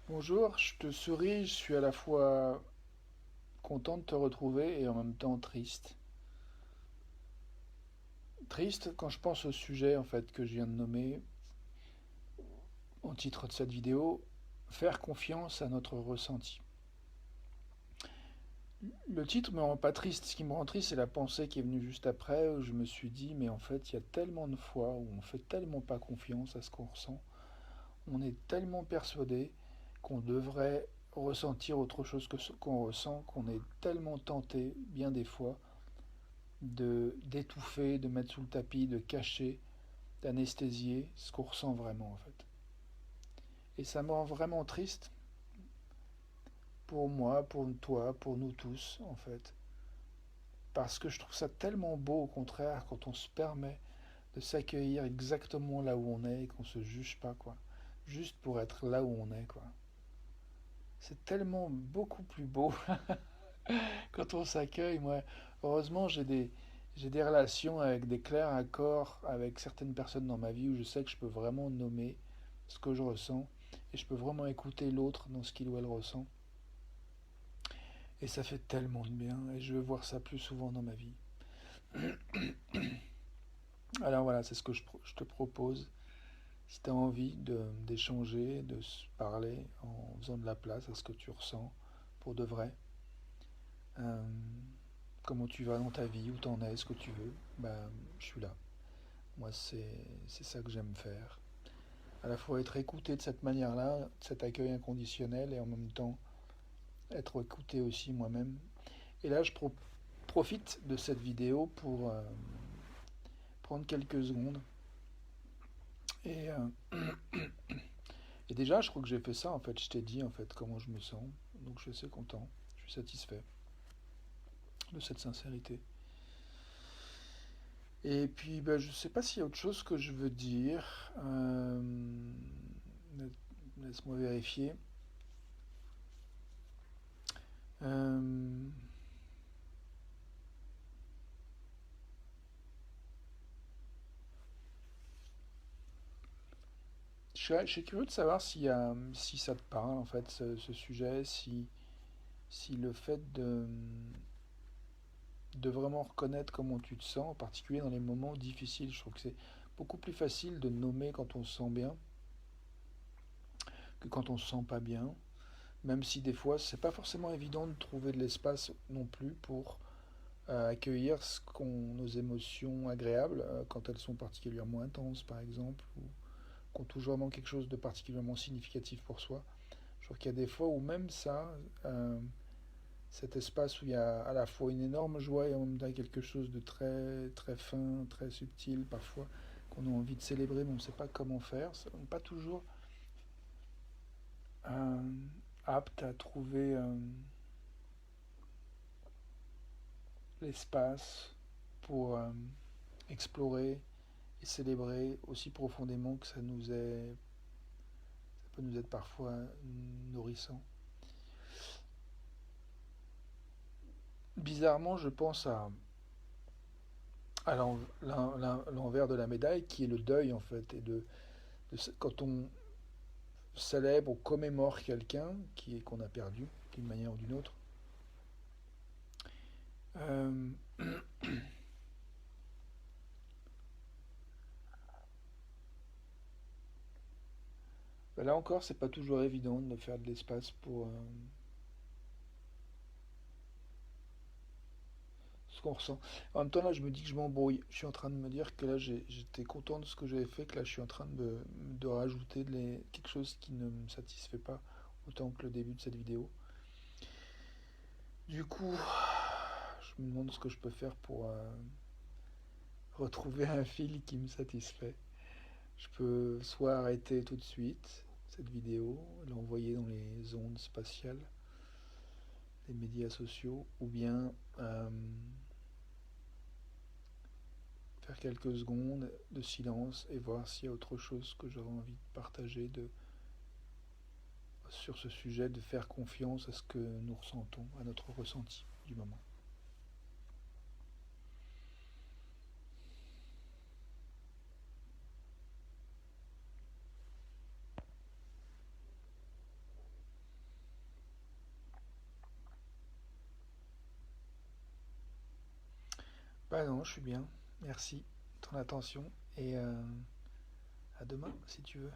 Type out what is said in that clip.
Bonjour, je te souris, je suis à la fois content de te retrouver et en même temps triste. Triste quand je pense au sujet en fait que je viens de nommer au titre de cette vidéo, faire confiance à notre ressenti. Le titre me rend pas triste, ce qui me rend triste c'est la pensée qui est venue juste après où je me suis dit mais en fait il y a tellement de fois où on fait tellement pas confiance à ce qu'on ressent, on est tellement persuadé qu'on devrait ressentir autre chose que ce qu'on ressent, qu'on est tellement tenté bien des fois de d'étouffer, de mettre sous le tapis, de cacher, d'anesthésier ce qu'on ressent vraiment en fait. Et ça me rend vraiment triste pour moi, pour toi, pour nous tous en fait. Parce que je trouve ça tellement beau au contraire quand on se permet de s'accueillir exactement là où on est et qu'on se juge pas quoi. Juste pour être là où on est quoi. C'est tellement beaucoup plus beau quand on s'accueille. Moi, heureusement, j'ai des relations avec des clairs accords avec certaines personnes dans ma vie où je sais que je peux vraiment nommer ce que je ressens et je peux vraiment écouter l'autre dans ce qu'il ou elle ressent. Et ça fait tellement de bien et je veux voir ça plus souvent dans ma vie. Alors voilà, c'est ce que je te propose. Si tu as envie d'échanger, de se parler en faisant de la place à ce que tu ressens pour de vrai, euh, comment tu vas dans ta vie, où t'en es, ce que tu veux, ben, je suis là. Moi, c'est ça que j'aime faire. À la fois être écouté de cette manière-là, cet accueil inconditionnel, et en même temps être écouté aussi moi-même. Et là, profite de cette vidéo pour prendre quelques secondes. Et, euh, et déjà, je crois que j'ai fait ça, en fait. Je t'ai dit, en fait, comment je me sens. Donc, je suis assez content. Je suis satisfait de cette sincérité. Et puis, ben, je ne sais pas s'il y a autre chose que je veux dire. Laisse-moi vérifier. Euh, je suis curieux de savoir si ça te parle, en fait, ce sujet, si le fait de vraiment reconnaître comment tu te sens, en particulier dans les moments difficiles, je trouve que c'est beaucoup plus facile de nommer quand on se sent bien que quand on se sent pas bien. Même si des fois, c'est pas forcément évident de trouver de l'espace non plus pour accueillir nos émotions agréables quand elles sont particulièrement intenses, par exemple, ou qu'on touche vraiment quelque chose de particulièrement significatif pour soi. Je trouve qu'il y a des fois où même ça, cet espace où il y a à la fois une énorme joie et en même temps quelque chose de très, très fin, très subtil, parfois, qu'on a envie de célébrer, mais on ne sait pas comment faire. On n'est pas toujours apte à trouver l'espace pour explorer et célébrer aussi profondément que ça peut nous être parfois nourrissant. Bizarrement, je pense à l'envers de la médaille qui est le deuil en fait quand on célèbre ou commémore quelqu'un qu'on a perdu d'une manière ou d'une autre. Euh, ben là encore, c'est pas toujours évident de faire de l'espace pour ce qu'on ressent. En même temps, là, je me dis que je m'embrouille. Je suis en train de me dire que là, j'étais content de ce que j'avais fait, que là, je suis en train de rajouter quelque chose qui ne me satisfait pas autant que le début de cette vidéo. Du coup, je me demande ce que je peux faire pour retrouver un fil qui me satisfait. Je peux soit arrêter tout de suite cette vidéo, l'envoyer dans les ondes spatiales, les médias sociaux, ou bien faire quelques secondes de silence et voir s'il y a autre chose que j'aurais envie de partager sur ce sujet, de faire confiance à ce que nous ressentons, à notre ressenti du moment. Bah non, je suis bien. Merci de ton attention et à demain si tu veux.